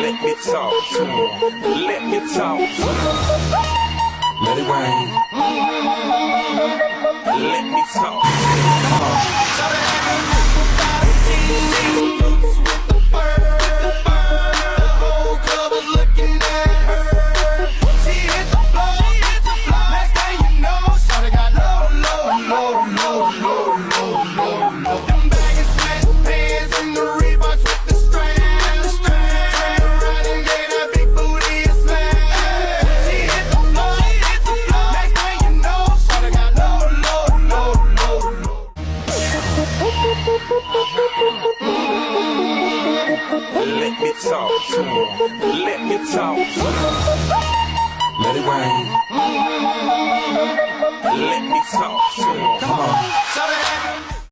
Let me talk to her. Let me talk to her. Let it rain. Let me talk. Let me talk to her. Let me talk to her. Let it rain. Let me talk to her. Come on.